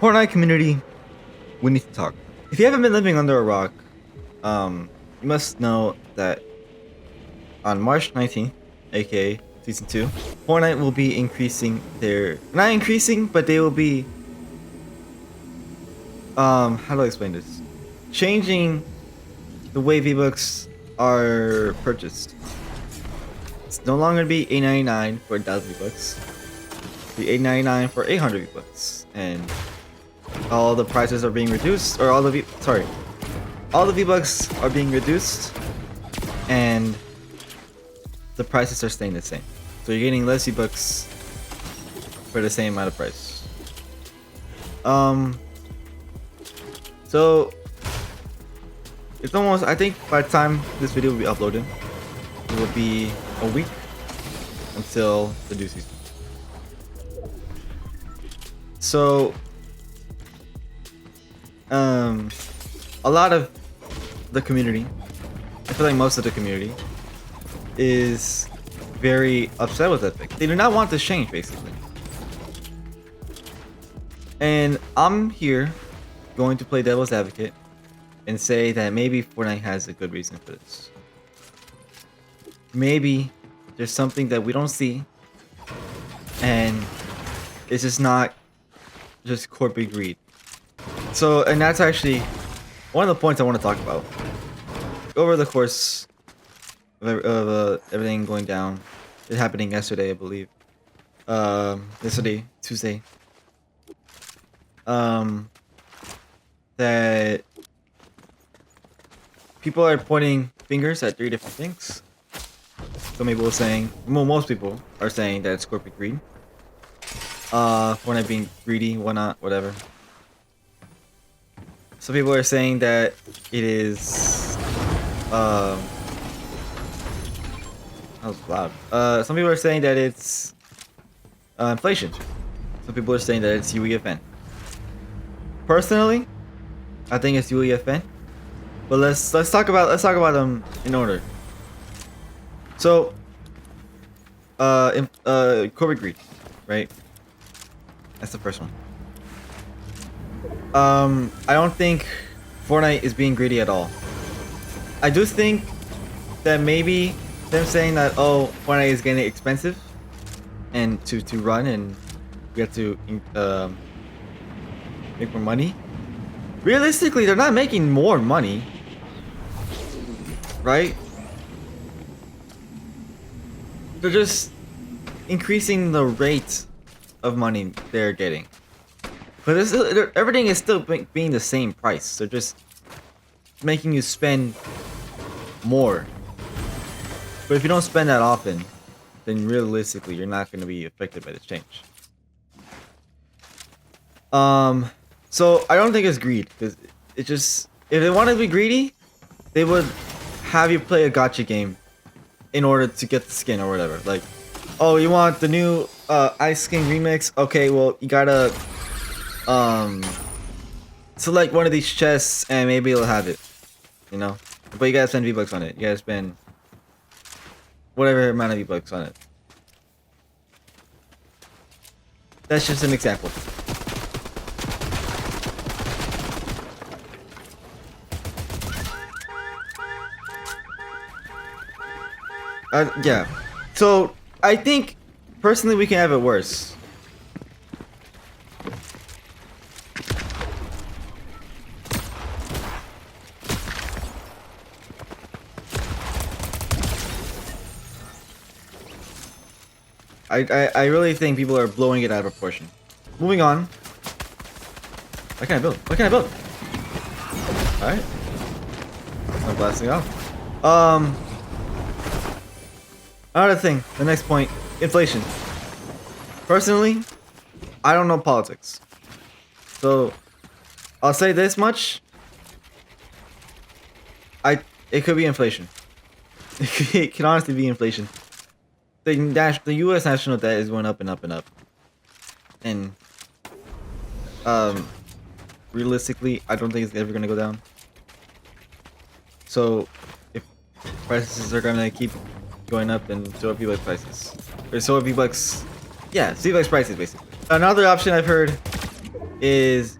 Fortnite community, we need to talk. If you haven't been living under a rock, you must know that on March 19th, aka Season 2, Fortnite will be increasing their... Not increasing, but they will be... how do I explain this? Changing the way V-Bucks are purchased. It's no longer be $8.99 for 1,000 V-Bucks. It'll be $8.99 for 800 V-Bucks. And all the prices are being reduced, or all the V-Bucks are being reduced, and the prices are staying the same. So you're getting less V-Bucks for the same amount of price. So it's almost, I think by the time this video will be uploaded, it will be a week until the new season. So a lot of the community, I feel like most of the community, is very upset with Epic. They do not want this change, basically. And I'm here going to play devil's advocate and say that maybe Fortnite has a good reason for this. Maybe there's something that we don't see, and it's just not just corporate greed. So, and that's actually one of the points I want to talk about. Over the course of everything going down, it happening yesterday, I believe. Yesterday, Tuesday. That people are pointing fingers at 3 different things. Some people are saying, well, most people are saying that it's corporate greed. Fortnite being greedy, whatnot, whatever. Some people are saying that it is, that was loud. Some people are saying that it's inflation. Some people are saying that it's UEFN. Personally, I think it's UEFN. But let's talk about them in order. So, corporate greed, right? That's the first one. I don't think Fortnite is being greedy at all. I do think that maybe them saying that, oh, Fortnite is getting expensive and to run, and we have to make more money. Realistically, they're not making more money, right? They're just increasing the rate of money they're getting. But everything is still being the same price. They're just making you spend more. But if you don't spend that often, then realistically, you're not going to be affected by this change. So I don't think it's greed, because it just, if they wanted to be greedy, they would have you play a gacha game in order to get the skin or whatever. Like, oh, you want the new Ice Skin remix? Okay, well, you gotta select one of these chests and maybe it'll have it, you know. But you gotta spend V-Bucks on it. You gotta spend whatever amount of V-Bucks on it. That's just an example. Yeah. So I think personally we can have it worse. I really think people are blowing it out of proportion. Moving on. What can I build? What can I build? Alright. I'm blasting off. Another thing, the next point, inflation. Personally, I don't know politics. So, I'll say this much. It could be inflation. It can honestly be inflation. The U.S. national debt is going up and up and up. And, realistically, I don't think it's ever going to go down. So, if prices are going to keep going up, and so are V-Bucks prices. Or so are V-Bucks... Yeah, V-Bucks prices, basically. Another option I've heard is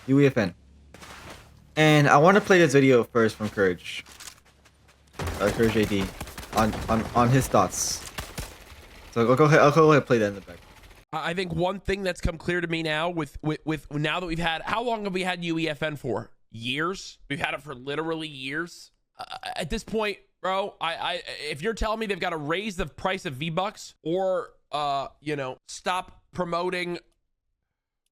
UEFN. And I want to play this video first from Courage. Courage AD on his thoughts. So I'll go ahead and play that in the back. I think one thing that's come clear to me now with now that we've had, how long have we had UEFN for? Years. We've had it for literally years. At this point, bro, if you're telling me they've got to raise the price of V-Bucks or you know, stop promoting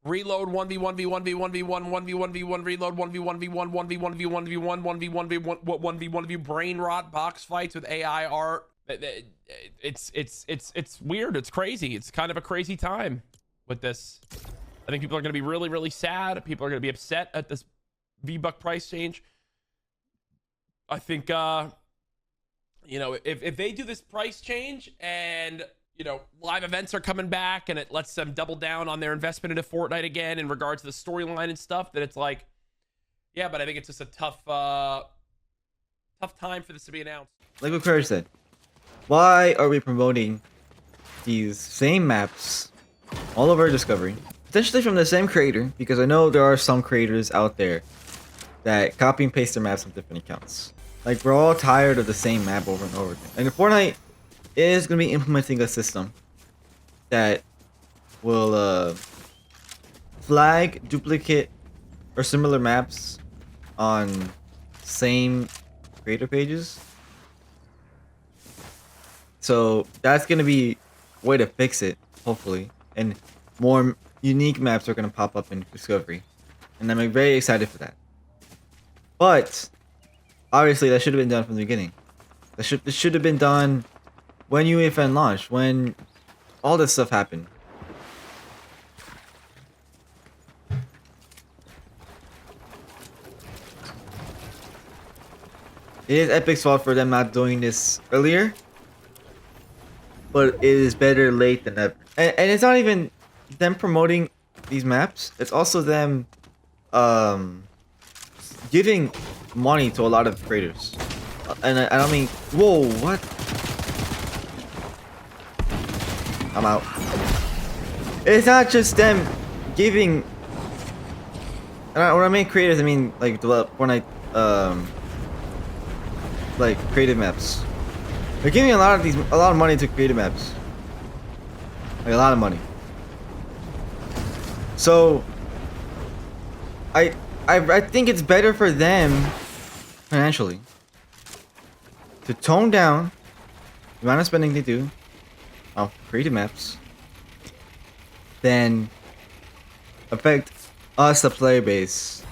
reload 1v1v1v1v1 1v1v1 reload 1v1v1 1v1v1v1 1v1v1 brain rot box fights with AI art. It's weird. It's crazy. It's kind of a crazy time with this. I think people are going to be really, really sad. People are going to be upset at this V-Buck price change. I think, you know, if they do this price change and, you know, live events are coming back and it lets them double down on their investment into Fortnite again in regards to the storyline and stuff, then it's like, yeah, but I think it's just a tough time for this to be announced. Like what Courage said, why are we promoting these same maps all over Discovery, potentially from the same creator? Because I know there are some creators out there that copy and paste their maps on different accounts. Like, we're all tired of the same map over and over again. And Fortnite is going to be implementing a system that will flag duplicate or similar maps on same creator pages. So that's going to be a way to fix it, hopefully. And more unique maps are going to pop up in Discovery. And I'm very excited for that. But obviously that should have been done from the beginning. This should have been done when UEFN launched, when all this stuff happened. It is Epic's fault for them not doing this earlier, but it is better late than never. And it's not even them promoting these maps, it's also them giving money to a lot of creators. And I don't mean, whoa, what? I'm out. It's not just them giving. When I mean creators, I mean like Fortnite, like creative maps. They're giving a lot of money to creative maps. Like a lot of money. So I think it's better for them financially to tone down the amount of spending they do on creative maps than affect us, the player base,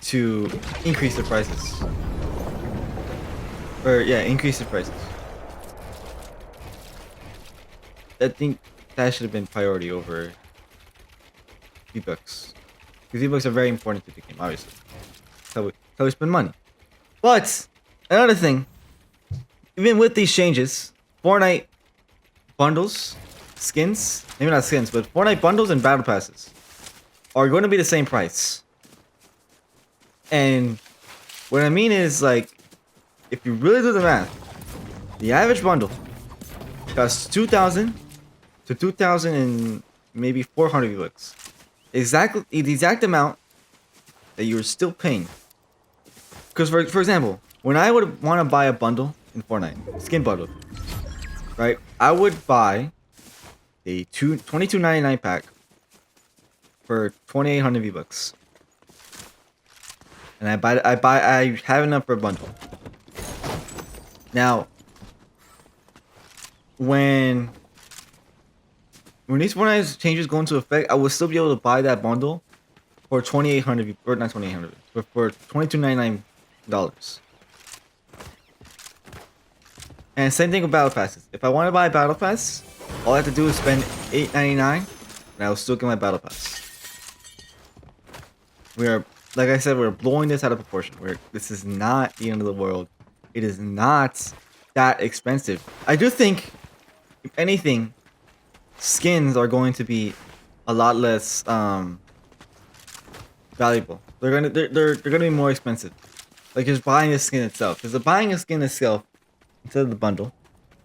to increase the prices. Or yeah, increase the prices. I think that should have been priority over V-Bucks. Because V-Bucks are very important to the game, obviously. That's how we spend money. But another thing, even with these changes, Fortnite bundles, skins, maybe not skins, but Fortnite bundles and battle passes are going to be the same price. And what I mean is, like, if you really do the math, the average bundle costs 2,000 to 2,000 and maybe 400 V-Bucks. Exactly the exact amount that you're still paying. Because for example, when I would want to buy a bundle in Fortnite, skin bundle, right? I would buy a $22.99 pack for 2,800 V-Bucks. And I have enough for a bundle. Now, when these Fortnite changes go into effect, I will still be able to buy that bundle for 2,800, or not 2,800, but for $22.99. And same thing with battle passes. If I want to buy a battle pass, all I have to do is spend $8.99, and I will still get my battle pass. We are, like I said, we're blowing this out of proportion. This is not the end of the world. It is not that expensive. I do think, if anything, skins are going to be a lot less valuable. They're gonna be more expensive. Like just buying a skin itself. Because buying a skin itself instead of the bundle,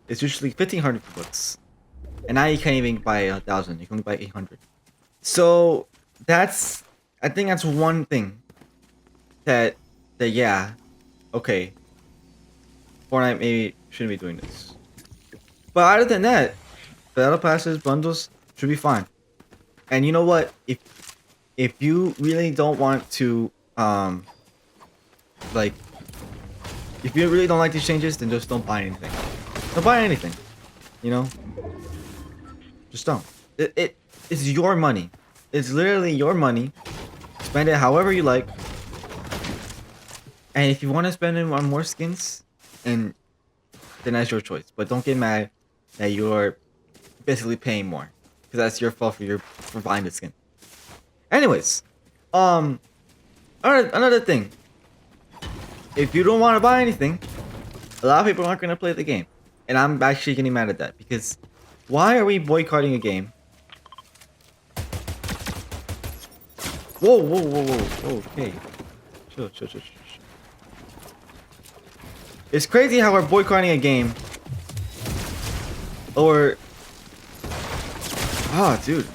it's usually 1,500 bucks. and now you can't even buy 1,000. You can only buy 800. So I think that's one thing that yeah, okay, Fortnite maybe shouldn't be doing this. But other than that, battle passes, bundles should be fine. And you know what? If you really don't want to like if you really don't like these changes, then just don't buy anything. Don't buy anything. You know? Just don't. It's your money. It's literally your money. Spend it however you like. And if you want to spend it on more skins, and then that's your choice. But don't get mad that you're basically paying more, because that's your fault for buying the skin. Anyways, another thing. If you don't want to buy anything, a lot of people aren't gonna play the game, and I'm actually getting mad at that, because why are we boycotting a game? Whoa, whoa, whoa, whoa. Okay, chill. It's crazy how we're boycotting a game. Or... Ah, dude.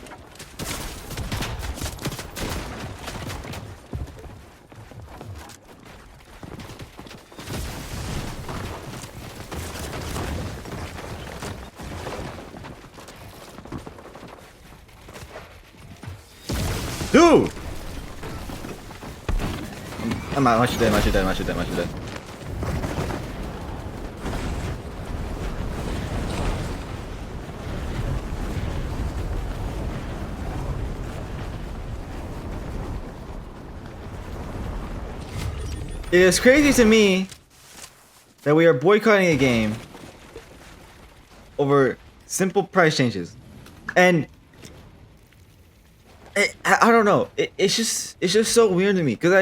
Dude! I'm actually dead. It is crazy to me that we are boycotting a game over simple price changes, and I don't know. It's just so weird to me, because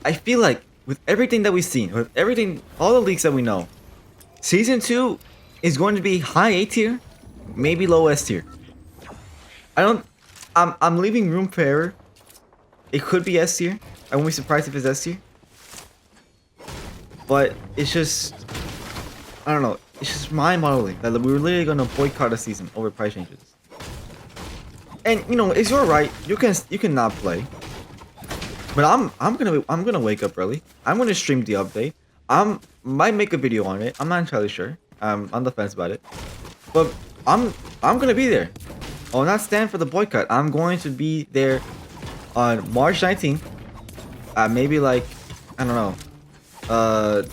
I feel like with everything that we've seen, with everything, all the leaks that we know, season 2 is going to be high A tier, maybe low S tier. I'm leaving room for error. It could be S tier. I won't be surprised if it's S tier. But it's just, I don't know. It's just mind-boggling that we were literally gonna boycott a season over price changes. And you know, it's your right. You can not play. But I'm gonna wake up early. I'm gonna stream the update. Might make a video on it. I'm not entirely sure. I'm on the fence about it. But I'm gonna be there. I'll not stand for the boycott. I'm going to be there on March 19th. Maybe like, I don't know. Well,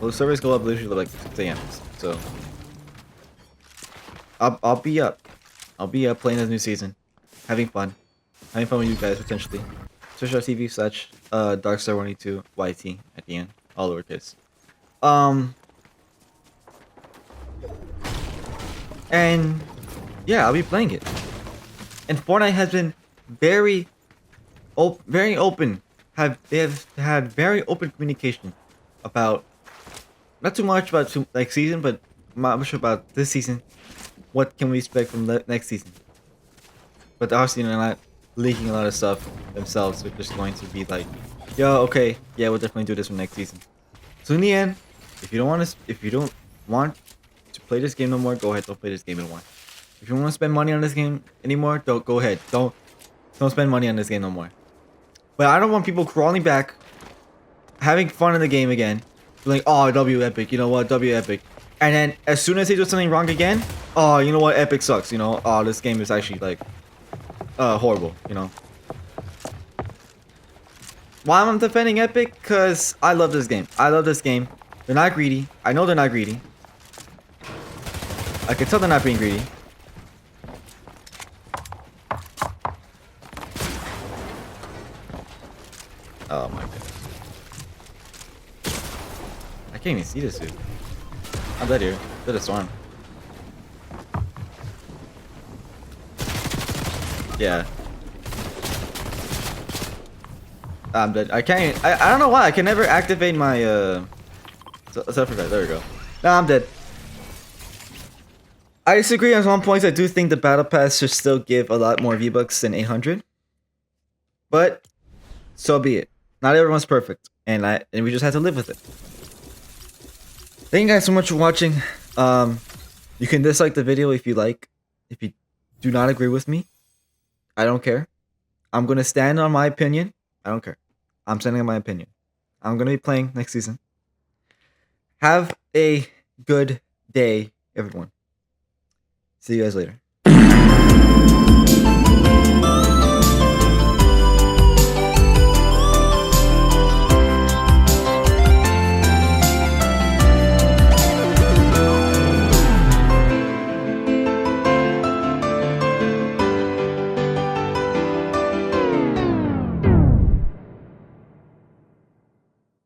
the servers go up literally like 6 a.m. So I'll be up. I'll be up playing this new season, having fun with you guys potentially. Twitch.tv/Darkstar182 YT at the end, all lowercase. And yeah, I'll be playing it. And Fortnite has been very open. They have had very open communication about, not too much about season, but much about this season. What can we expect from the next season? But obviously they're not leaking a lot of stuff themselves. They're just going to be like, yo, okay, yeah, we'll definitely do this for next season. So in the end, if you don't want to play this game no more, go ahead, don't play this game anymore. If you want to spend money on this game anymore, don't go ahead. Don't spend money on this game no more. But I don't want people crawling back, having fun in the game again, like, oh, W Epic, you know what, W Epic. And then as soon as they do something wrong again, oh, you know what, Epic sucks, you know, oh, this game is actually like, horrible, you know. Why am I defending Epic? Because I love this game. They're not greedy. I know they're not greedy. I can tell they're not being greedy. Oh my goodness. I can't even see this dude. I'm dead here. Did a storm. Yeah. I'm dead. I can't. I don't know why. I can never activate my self-revive. There we go. Nah, I'm dead. I disagree on some points. I do think the battle pass should still give a lot more V-Bucks than 800. But so be it. Not everyone's perfect, and we just have to live with it. Thank you guys so much for watching. You can dislike the video if you like. If you do not agree with me, I don't care. I'm gonna stand on my opinion. I don't care. I'm standing on my opinion. I'm gonna be playing next season. Have a good day, everyone. See you guys later.